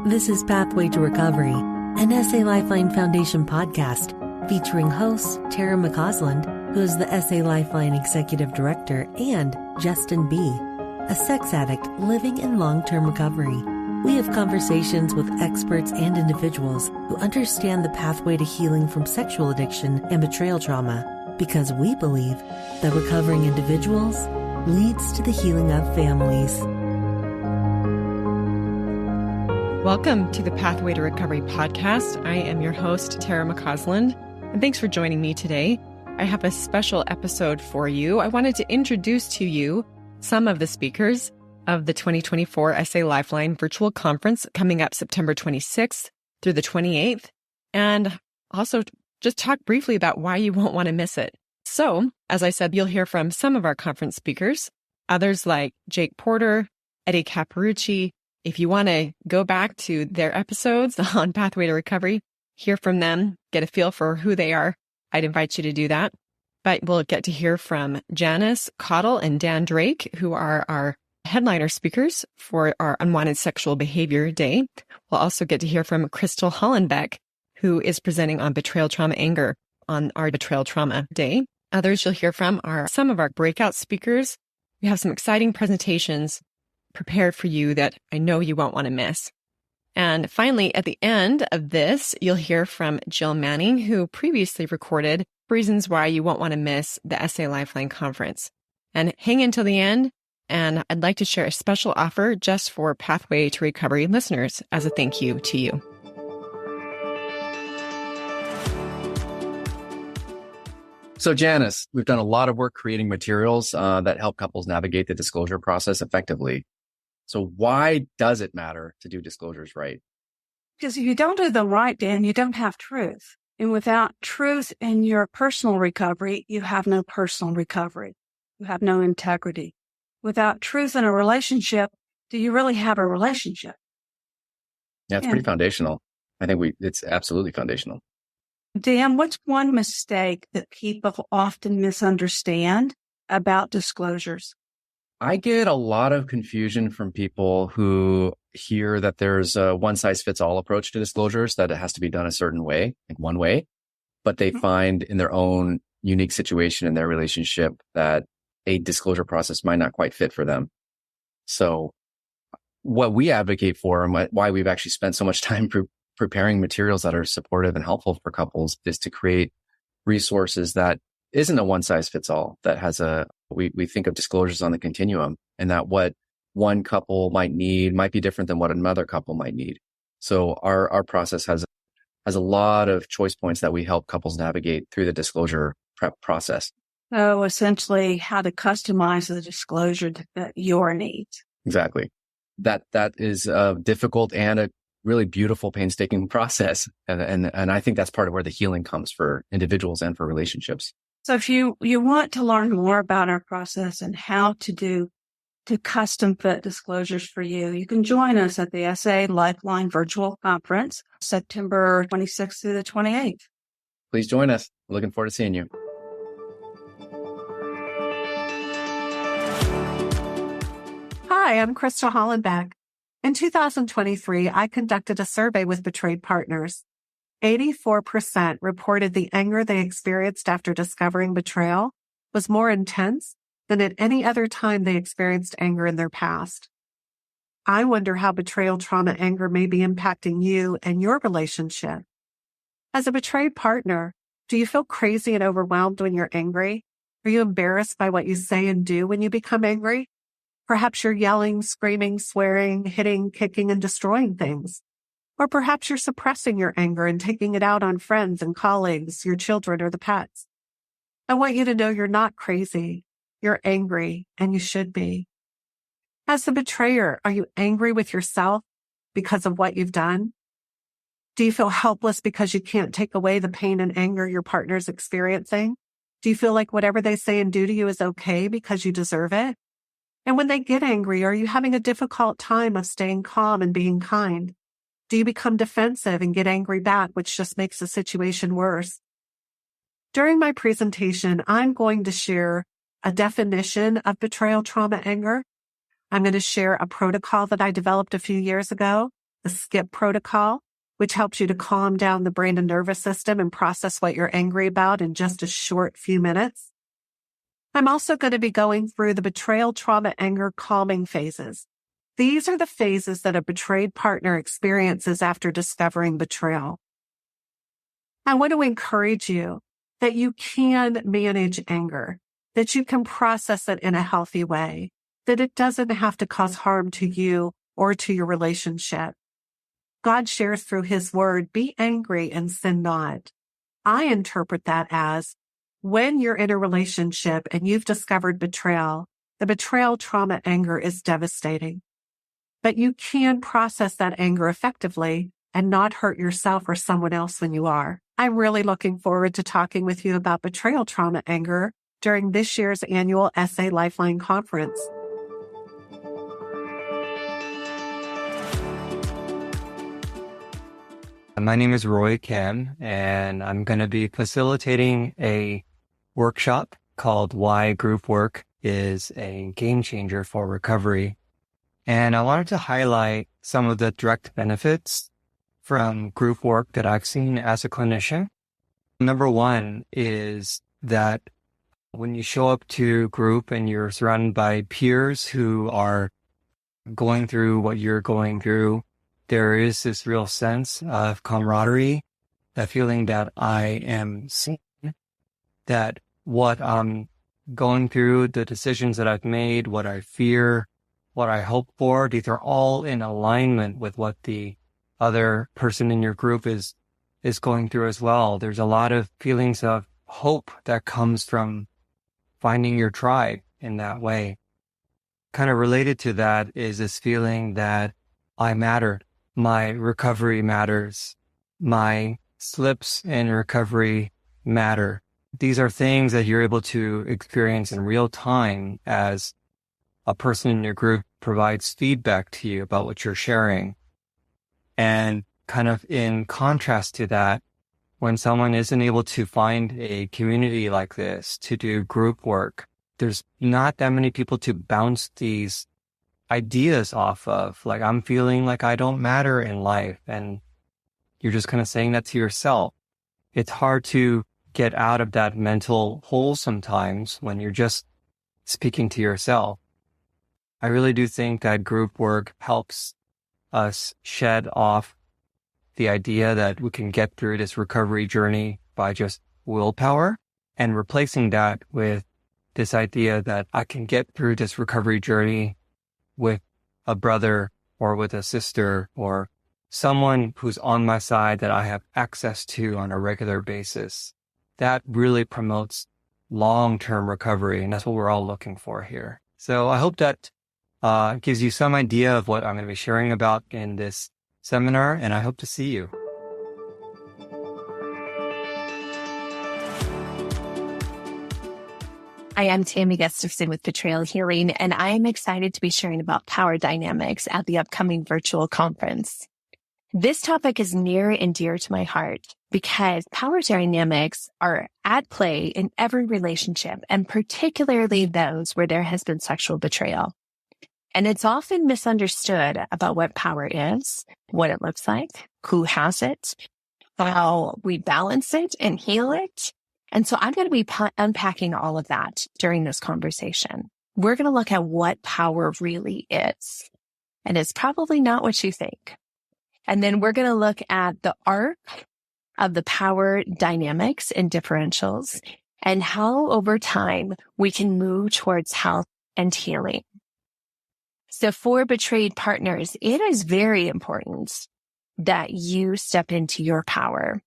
This is Pathway to Recovery, an SA Lifeline Foundation podcast featuring hosts Tara McCausland, who is the SA Lifeline Executive Director, and Justin B., a sex addict living in long-term recovery. We have conversations with experts and individuals who understand the pathway to healing from sexual addiction and betrayal trauma, because we believe that recovering individuals leads to the healing of families. Welcome to the Pathway to Recovery podcast. I am your host, Tara McCausland, and thanks for joining me today. I have a special episode for you. I wanted to introduce to you some of the speakers of the 2024 SA Lifeline Virtual Conference coming up September 26th through the 28th, and also just talk briefly about why you won't want to miss it. So, as I said, you'll hear from some of our conference speakers, others like Jake Porter, Eddie Caparucci. If you want to go back to their episodes on Pathway to Recovery, hear from them, get a feel for who they are, I'd invite you to do that. But we'll get to hear from Janice Caudill and Dan Drake, who are our headliner speakers for our Unwanted Sexual Behavior Day. We'll also get to hear from Crystal Hollenbeck, who is presenting on Betrayal Trauma Anger on our Betrayal Trauma Day. Others you'll hear from are some of our breakout speakers. We have some exciting presentations prepared for you that I know you won't want to miss. And finally, at the end of this, you'll hear from Jill Manning, who previously recorded reasons why you won't want to miss the SA Lifeline Conference. And hang until the end, and I'd like to share a special offer just for Pathway to Recovery listeners as a thank you to you. So Janice, we've done a lot of work creating materials that help couples navigate the disclosure process effectively. So why does it matter to do disclosures right? Because if you don't do them right, Dan, you don't have truth. And without truth in your personal recovery, you have no personal recovery. You have no integrity. Without truth in a relationship, do you really have a relationship? Yeah, it's pretty foundational. I think it's absolutely foundational. Dan, what's one mistake that people often misunderstand about disclosures? I get a lot of confusion from people who hear that there's a one-size-fits-all approach to disclosures, that it has to be done a certain way, like one way, but they find in their own unique situation in their relationship that a disclosure process might not quite fit for them. So what we advocate for and why we've actually spent so much time preparing materials that are supportive and helpful for couples is to create resources that isn't a one-size-fits-all, that has we think of disclosures on the continuum, and that what one couple might need might be different than what another couple might need. So our process has a lot of choice points that we help couples navigate through the disclosure prep process. So essentially how to customize the disclosure to fit your needs. Exactly. That is a difficult and a really beautiful, painstaking process. And I think that's part of where the healing comes for individuals and for relationships. So if you want to learn more about our process and how to custom fit disclosures for you, you can join us at the SA Lifeline Virtual Conference, September 26th through the 28th. Please join us. Looking forward to seeing you. Hi, I'm Crystal Hollenbeck. In 2023, I conducted a survey with betrayed partners. 84% reported the anger they experienced after discovering betrayal was more intense than at any other time they experienced anger in their past. I wonder how betrayal trauma anger may be impacting you and your relationship. As a betrayed partner, do you feel crazy and overwhelmed when you're angry? Are you embarrassed by what you say and do when you become angry? Perhaps you're yelling, screaming, swearing, hitting, kicking, and destroying things. Or perhaps you're suppressing your anger and taking it out on friends and colleagues, your children, or the pets. I want you to know you're not crazy. You're angry, and you should be. As the betrayer, are you angry with yourself because of what you've done? Do you feel helpless because you can't take away the pain and anger your partner's experiencing? Do you feel like whatever they say and do to you is okay because you deserve it? And when they get angry, are you having a difficult time of staying calm and being kind? Do you become defensive and get angry back, which just makes the situation worse? During my presentation, I'm going to share a definition of betrayal trauma anger. I'm going to share a protocol that I developed a few years ago the SKIP protocol, which helps you to calm down the brain and nervous system and process what you're angry about in just a short few minutes. I'm also going to be going through the betrayal, trauma, anger, calming phases. These are the phases that a betrayed partner experiences after discovering betrayal. I want to encourage you that you can manage anger, that you can process it in a healthy way, that it doesn't have to cause harm to you or to your relationship. God shares through his word, be angry and sin not. I interpret that as when you're in a relationship and you've discovered betrayal, the betrayal, trauma, anger is devastating. But you can process that anger effectively and not hurt yourself or someone else when you are. I'm really looking forward to talking with you about betrayal, trauma, anger during this year's annual SA Lifeline conference. My name is Roy Kim, and I'm going to be facilitating a workshop called Why Group Work is a Game Changer for Recovery. And I wanted to highlight some of the direct benefits from group work that I've seen as a clinician. Number one is that when you show up to group and you're surrounded by peers who are going through what you're going through, there is this real sense of camaraderie, that feeling that I am seen, that what I'm going through, the decisions that I've made, what I fear, what I hope for, these are all in alignment with what the other person in your group is going through as well. There's a lot of feelings of hope that comes from finding your tribe in that way. Kind of related to that is this feeling that I matter. My recovery matters. My slips in recovery matter. These are things that you're able to experience in real time as a person in your group provides feedback to you about what you're sharing. And kind of in contrast to that, when someone isn't able to find a community like this to do group work, there's not that many people to bounce these ideas off of. Like, I'm feeling like I don't matter in life, and you're just kind of saying that to yourself. It's hard to get out of that mental hole sometimes when you're just speaking to yourself. I really do think that group work helps us shed off the idea that we can get through this recovery journey by just willpower, and replacing that with this idea that I can get through this recovery journey with a brother or with a sister or someone who's on my side that I have access to on a regular basis. That really promotes long-term recovery, and that's what we're all looking for here. So I hope that gives you some idea of what I'm going to be sharing about in this seminar, and I hope to see you. I am Tammy Gustafson with Betrayal Healing, and I am excited to be sharing about power dynamics at the upcoming virtual conference. This topic is near and dear to my heart because power dynamics are at play in every relationship, and particularly those where there has been sexual betrayal. And it's often misunderstood about what power is, what it looks like, who has it, how we balance it and heal it. And so I'm going to be unpacking all of that during this conversation. We're going to look at what power really is. And it's probably not what you think. And then we're going to look at the arc of the power dynamics and differentials and how over time we can move towards health and healing. So for betrayed partners, it is very important that you step into your power.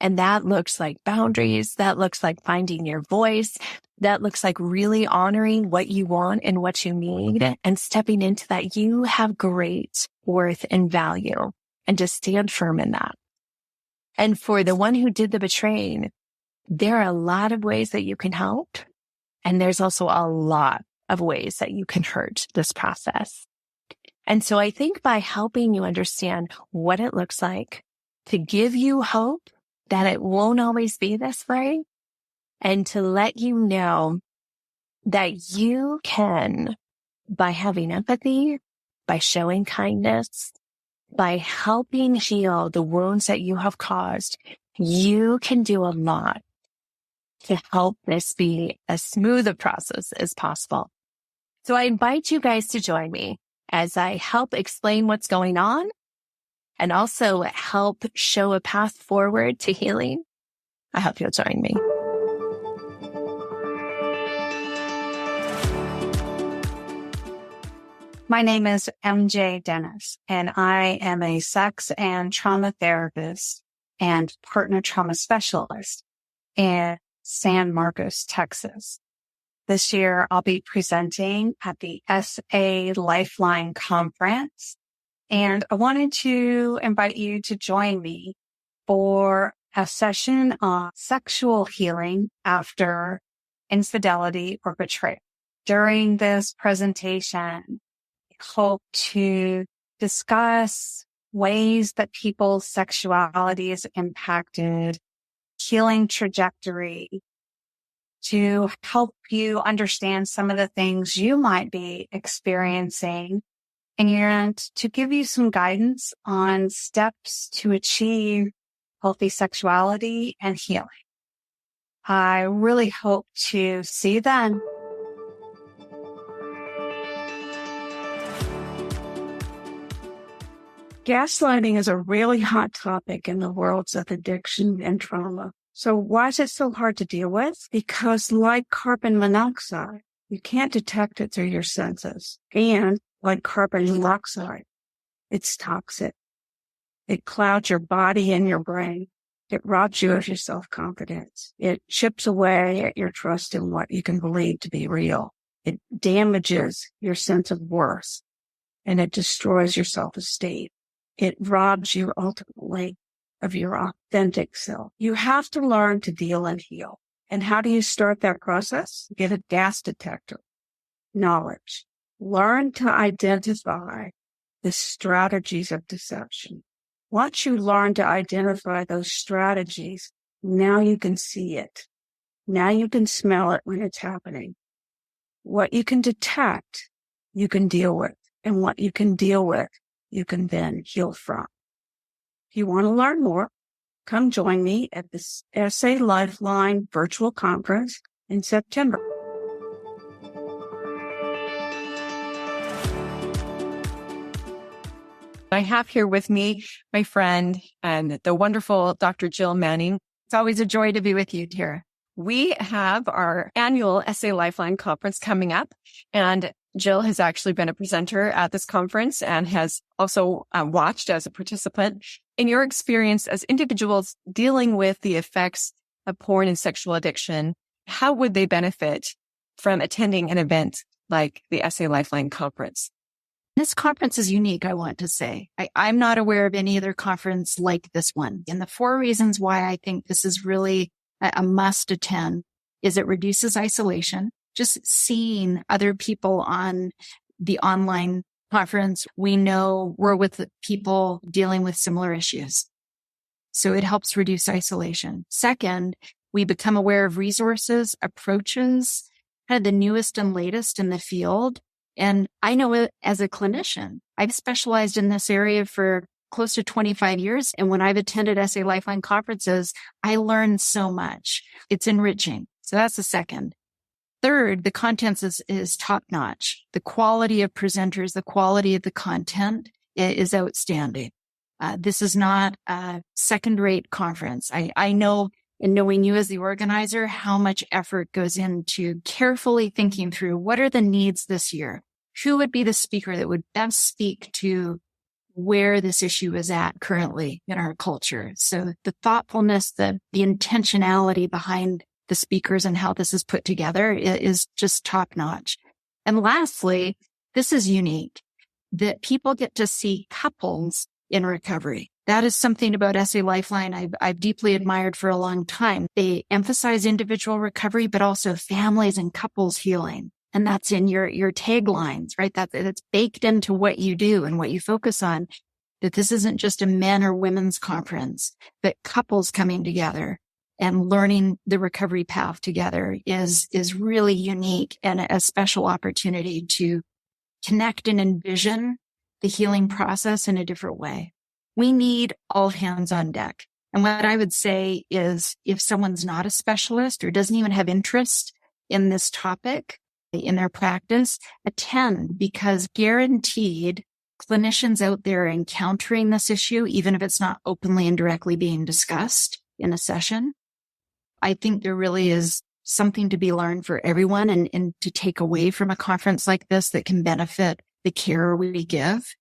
And that looks like boundaries. That looks like finding your voice. That looks like really honoring what you want and what you need and stepping into that. You have great worth and value, and just stand firm in that. And for the one who did the betraying, there are a lot of ways that you can help. And there's also a lot of ways that you can hurt this process. And so I think by helping you understand what it looks like to give you hope that it won't always be this way, and to let you know that you can, by having empathy, by showing kindness, by helping heal the wounds that you have caused, you can do a lot to help this be as smooth a process as possible. So I invite you guys to join me as I help explain what's going on and also help show a path forward to healing. I hope you'll join me. My name is MJ Dennis, and I am a sex and trauma therapist and partner trauma specialist in San Marcos, Texas. This year, I'll be presenting at the SA Lifeline conference, and I wanted to invite you to join me for a session on sexual healing after infidelity or betrayal. During this presentation, hope to discuss ways that people's sexuality is impacted, healing trajectory, to help you understand some of the things you might be experiencing, and to give you some guidance on steps to achieve healthy sexuality and healing. I really hope to see you then. Gaslighting is a really hot topic in the worlds of addiction and trauma. So why is it so hard to deal with? Because like carbon monoxide, you can't detect it through your senses. And like carbon monoxide, it's toxic. It clouds your body and your brain. It robs you of your self-confidence. It chips away at your trust in what you can believe to be real. It damages your sense of worth, and it destroys your self-esteem. It robs you ultimately of your authentic self. You have to learn to deal and heal. And how do you start that process? Get a gas detector. Knowledge. Learn to identify the strategies of deception. Once you learn to identify those strategies, now you can see it. Now you can smell it when it's happening. What you can detect, you can deal with. And what you can deal with, you can then heal from. If you want to learn more, come join me at the SA Lifeline virtual conference in September. I have here with me my friend and the wonderful Dr. Jill Manning. It's always a joy to be with you, Tara. We have our annual SA Lifeline conference coming up, and Jill has actually been a presenter at this conference and has also watched as a participant. In your experience as individuals dealing with the effects of porn and sexual addiction, how would they benefit from attending an event like the SA Lifeline conference? This conference is unique, I want to say. I'm not aware of any other conference like this one. And the 4 reasons why I think this is really a must attend is it reduces isolation. Just seeing other people on the online conference, we know we're with people dealing with similar issues. So it helps reduce isolation. Second, we become aware of resources, approaches, kind of the newest and latest in the field. And I know it as a clinician. I've specialized in this area for close to 25 years. And when I've attended SA Lifeline conferences, I learned so much. It's enriching. So that's the second. Third, the content is top notch. The quality of presenters, the quality of the content is outstanding. This is not a second-rate conference. I know, in knowing you as the organizer, how much effort goes into carefully thinking through what are the needs this year? Who would be the speaker that would best speak to where this issue is at currently in our culture? So the thoughtfulness, the intentionality behind the speakers and how this is put together is just top notch. And lastly, this is unique that people get to see couples in recovery. That is something about SA Lifeline I've deeply admired for a long time. They emphasize individual recovery, but also families and couples healing. And that's in your taglines, right? That's baked into what you do and what you focus on, that this isn't just a men or women's conference, but couples coming together and learning the recovery path together is really unique and a special opportunity to connect and envision the healing process in a different way. We need all hands on deck. And what I would say is if someone's not a specialist or doesn't even have interest in this topic in their practice, attend, because guaranteed clinicians out there encountering this issue, even if it's not openly and directly being discussed in a session, I think there really is something to be learned for everyone and to take away from a conference like this that can benefit the care we give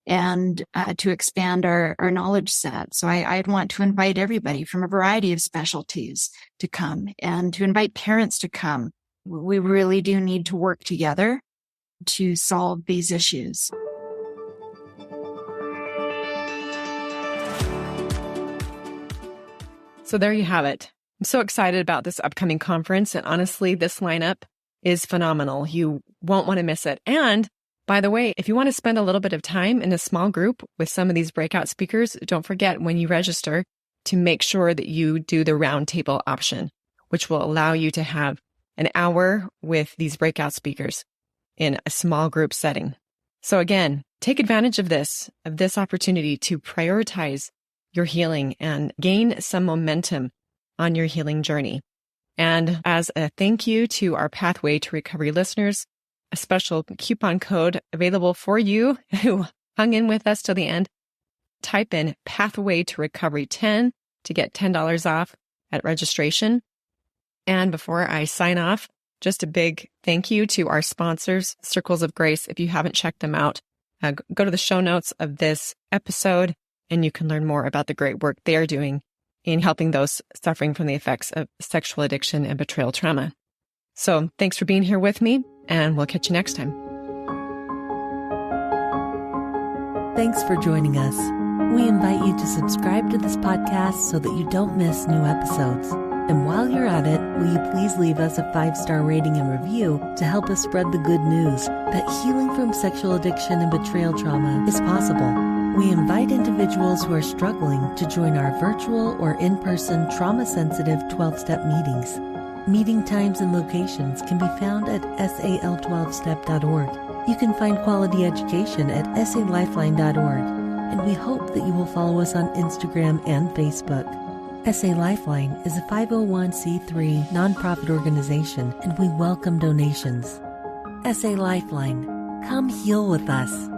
and to expand our knowledge set. So I'd want to invite everybody from a variety of specialties to come and to invite parents to come. We really do need to work together to solve these issues. So there you have it. I'm so excited about this upcoming conference. And honestly, this lineup is phenomenal. You won't want to miss it. And by the way, if you want to spend a little bit of time in a small group with some of these breakout speakers, don't forget when you register to make sure that you do the roundtable option, which will allow you to have an hour with these breakout speakers in a small group setting. So again, take advantage of this opportunity to prioritize your healing and gain some momentum on your healing journey. And as a thank you to our Pathway to Recovery listeners, a special coupon code available for you who hung in with us till the end. Type in Pathway to Recovery 10 to get $10 off at registration. And before I sign off, just a big thank you to our sponsors, Circles of Grace. If you haven't checked them out, go to the show notes of this episode and you can learn more about the great work they are doing in helping those suffering from the effects of sexual addiction and betrayal trauma. So thanks for being here with me, and we'll catch you next time. Thanks for joining us. We invite you to subscribe to this podcast so that you don't miss new episodes. And while you're at it, will you please leave us a 5-star rating and review to help us spread the good news that healing from sexual addiction and betrayal trauma is possible. We invite individuals who are struggling to join our virtual or in-person trauma-sensitive 12-step meetings. Meeting times and locations can be found at sal12step.org. You can find quality education at salifeline.org, and we hope that you will follow us on Instagram and Facebook. SA Lifeline is a 501c3 nonprofit organization, and we welcome donations. SA Lifeline, come heal with us.